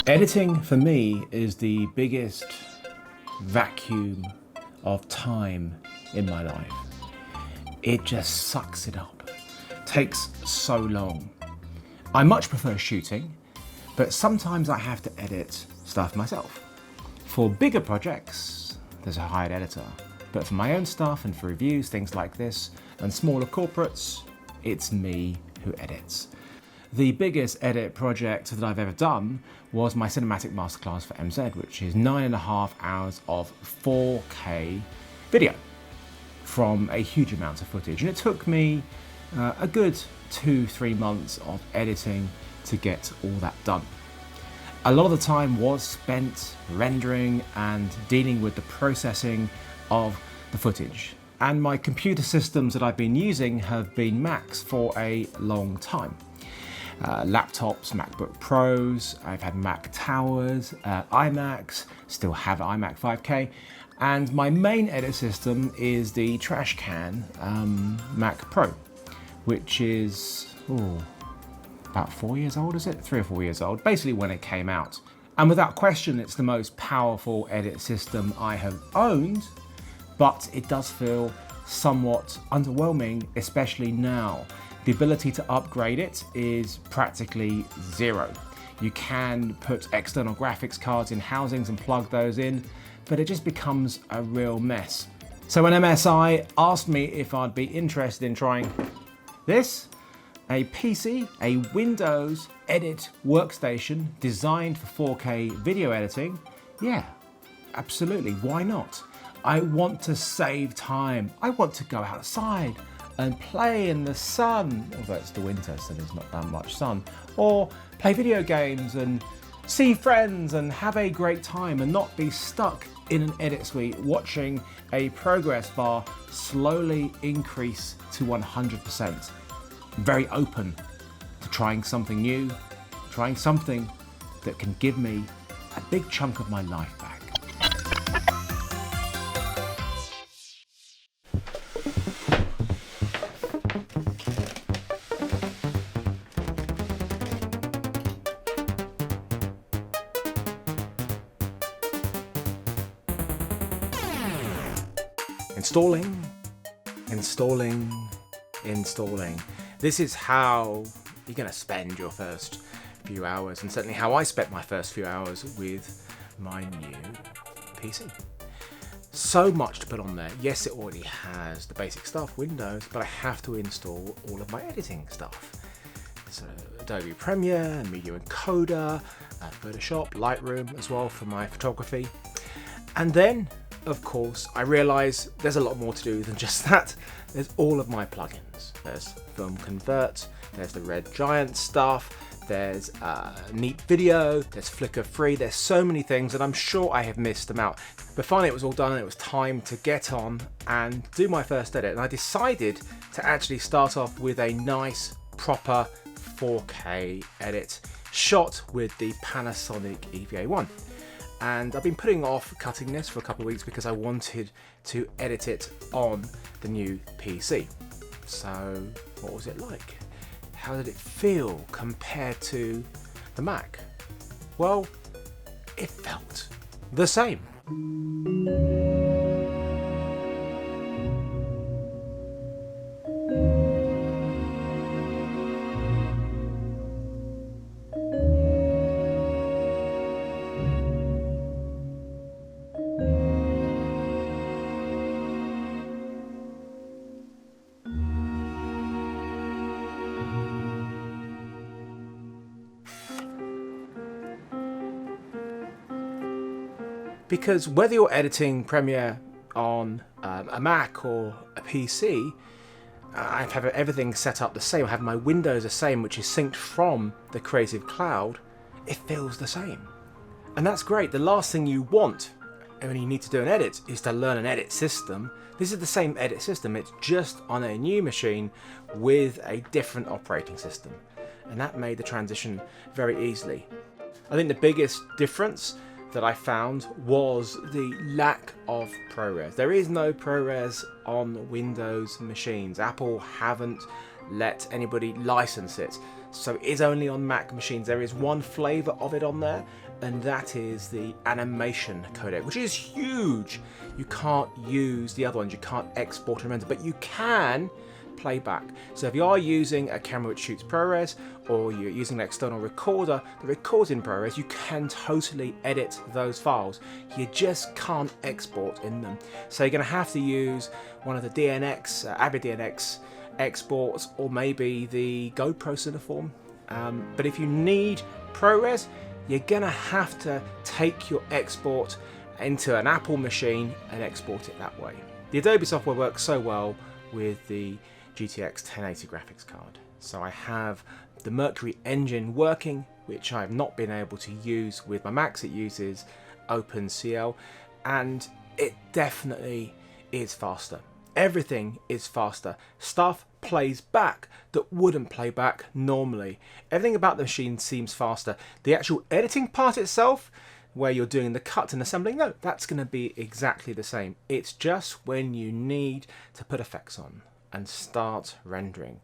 Editing for me is the biggest vacuum of time in my life. It just sucks it up. Takes so long. I much prefer shooting, but sometimes I have to edit stuff myself. For bigger projects, there's a hired editor. But for my own stuff and for reviews, things like this, and smaller corporates, it's me who edits. The biggest edit project that I've ever done was my cinematic masterclass for MZ, which is 9.5 hours of 4K video from a huge amount of footage. And it took me a good 2-3 months of editing to get all that done. A lot of the time was spent rendering and dealing with the processing of the footage. And my computer systems that I've been using have been Macs for a long time. Laptops, MacBook Pros, I've had Mac Towers, iMacs, still have iMac 5K, and my main edit system is the trash can MacPro, which is about 4 years old, is it? 3 or 4 years old, basically when it came out. And without question, it's the most powerful edit system I have owned, but it does feel somewhat underwhelming, especially now. The ability to upgrade it is practically zero. You can put external graphics cards in housings and plug those in, but it just becomes a real mess. So when MSI asked me if I'd be interested in trying this, a PC, a Windows edit workstation designed for 4K video editing, yeah, absolutely, why not? I want to save time. I want to go outside and play in the sun, although it's the winter so there's not that much sun, or play video games and see friends and have a great time and not be stuck in an edit suite watching a progress bar slowly increase to 100%. I'm very open to trying something new, trying something that can give me a big chunk of my life back. Installing. This is how you're going to spend your first few hours, and certainly how I spent my first few hours with my new PC. So much to put on there. Yes, it already has the basic stuff, Windows, but I have to install all of my editing stuff. So Adobe Premiere, Media Encoder, Photoshop, Lightroom as well for my photography. And then, of course, I realise there's a lot more to do than just that. There's all of my plugins. There's Film Convert, there's the Red Giant stuff, there's Neat Video, there's Flickr Free, there's so many things and I'm sure I have missed them out. But finally it was all done and it was time to get on and do my first edit. And I decided to actually start off with a nice, proper 4K edit shot with the Panasonic EVA1. And I've been putting off cutting this for a couple of weeks because I wanted to edit it on the new PC. So what was it like? How did it feel compared to the Mac? Well, it felt the same. Because whether you're editing Premiere on a Mac or a PC, I have everything set up the same. I have my Windows the same, which is synced from the Creative Cloud. It feels the same. And that's great. The last thing you want when you need to do an edit is to learn an edit system. This is the same edit system, it's just on a new machine with a different operating system. And that made the transition very easily. I think the biggest difference that I found was the lack of ProRes. There is no ProRes on Windows machines. Apple haven't let anybody license it. So it is only on Mac machines. There is one flavor of it on there, and that is the animation codec, which is huge. You can't use the other ones. You can't export and render, but you can play back. So if you are using a camera which shoots ProRes, or you're using an external recorder that records in ProRes, you can totally edit those files. You just can't export in them. So you're going to have to use one of the DNX, Avid DNX exports, or maybe the GoPro Cineform. But if you need ProRes, you're going to have to take your export into an Apple machine and export it that way. The Adobe software works so well with the GTX 1080 graphics card. So I have the Mercury engine working, which I've not been able to use with my Macs. It uses OpenCL, and it definitely is faster. Everything is faster. Stuff plays back that wouldn't play back normally. Everything about the machine seems faster. The actual editing part itself, where you're doing the cut and assembling, no, that's going to be exactly the same. It's just when you need to put effects on and start rendering.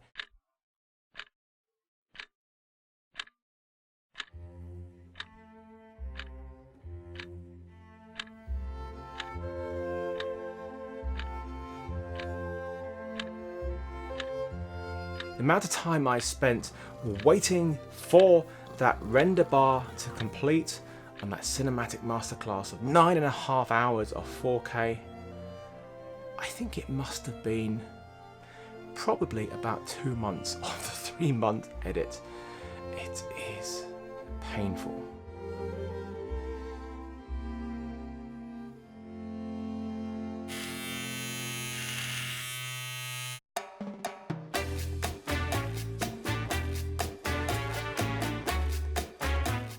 The amount of time I spent waiting for that render bar to complete on that cinematic masterclass of 9.5 hours of 4K, I think it must have been probably about 2 months of the 3-month edit. It is painful.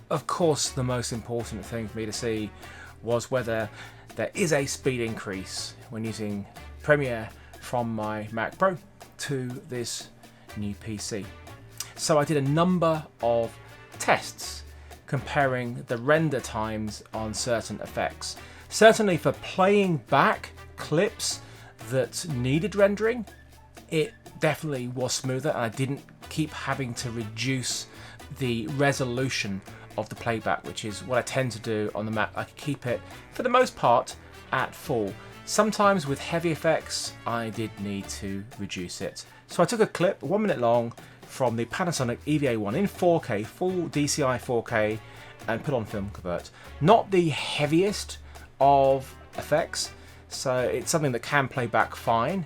Of course, the most important thing for me to see was whether there is a speed increase when using Premiere from my MacPro to this new PC. So I did a number of tests comparing the render times on certain effects. Certainly for playing back clips that needed rendering, it definitely was smoother, and I didn't keep having to reduce the resolution of the playback, which is what I tend to do on the Mac. I keep it, for the most part, at full. Sometimes with heavy effects, I did need to reduce it. So I took a clip, 1 minute long, from the Panasonic EVA1 in 4K, full DCI 4K, and put on Film Convert. Not the heaviest of effects, so it's something that can play back fine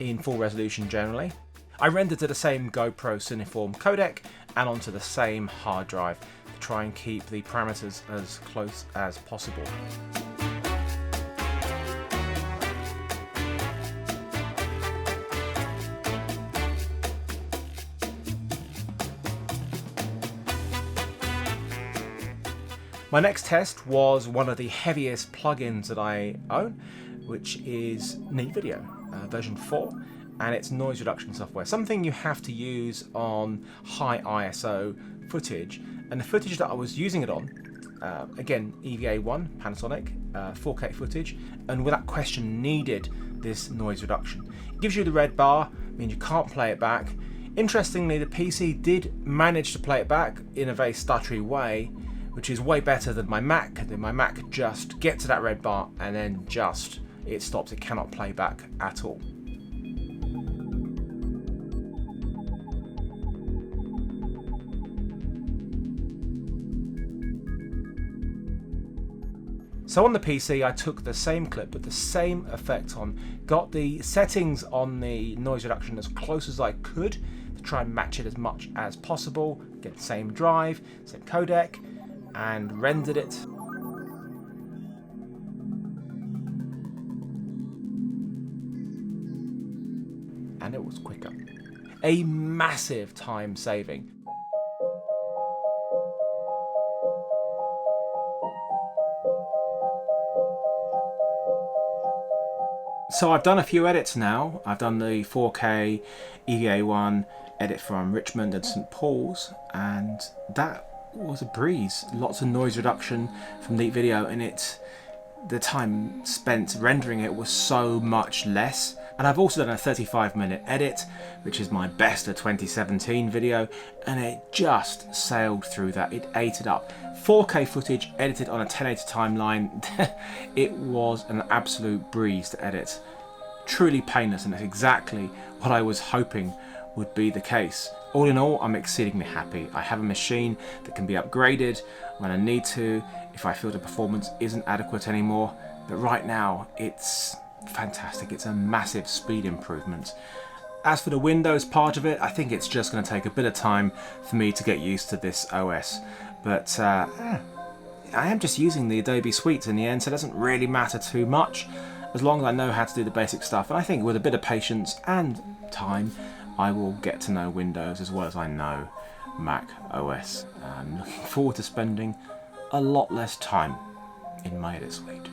in full resolution generally. I rendered to the same GoPro Cineform codec and onto the same hard drive to try and keep the parameters as close as possible. My next test was one of the heaviest plugins that I own, which is Neat Video, version 4, and it's noise reduction software. Something you have to use on high ISO footage, and the footage that I was using it on, again, EVA1, Panasonic, 4K footage, and without question needed this noise reduction. It gives you the red bar, means you can't play it back. Interestingly, the PC did manage to play it back in a very stuttery way, which is way better than my Mac. My Mac just gets to that red bar and then it stops. It cannot play back at all. So on the PC, I took the same clip with the same effect on, got the settings on the noise reduction as close as I could to try and match it as much as possible, get the same drive, same codec, and rendered it. and it was quicker. A massive time saving. So I've done a few edits now. I've done the 4K EVA1 edit from Richmond and St Paul's, and that was a breeze. Lots of noise reduction from the video, and the time spent rendering it was so much less. And I've also done a 35-minute edit, which is my best of 2017 video, and it just sailed through that. It ate it up. 4K footage edited on a 1080 timeline. It was an absolute breeze to edit. Truly painless, and that's exactly what I was hoping would be the case. All in all, I'm exceedingly happy. I have a machine that can be upgraded when I need to, if I feel the performance isn't adequate anymore. But right now, it's fantastic. It's a massive speed improvement. As for the Windows part of it, I think it's just going to take a bit of time for me to get used to this OS. But I am just using the Adobe suites in the end, so it doesn't really matter too much, as long as I know how to do the basic stuff. And I think with a bit of patience and time, I will get to know Windows as well as I know Mac OS. I'm looking forward to spending a lot less time in my edit suite.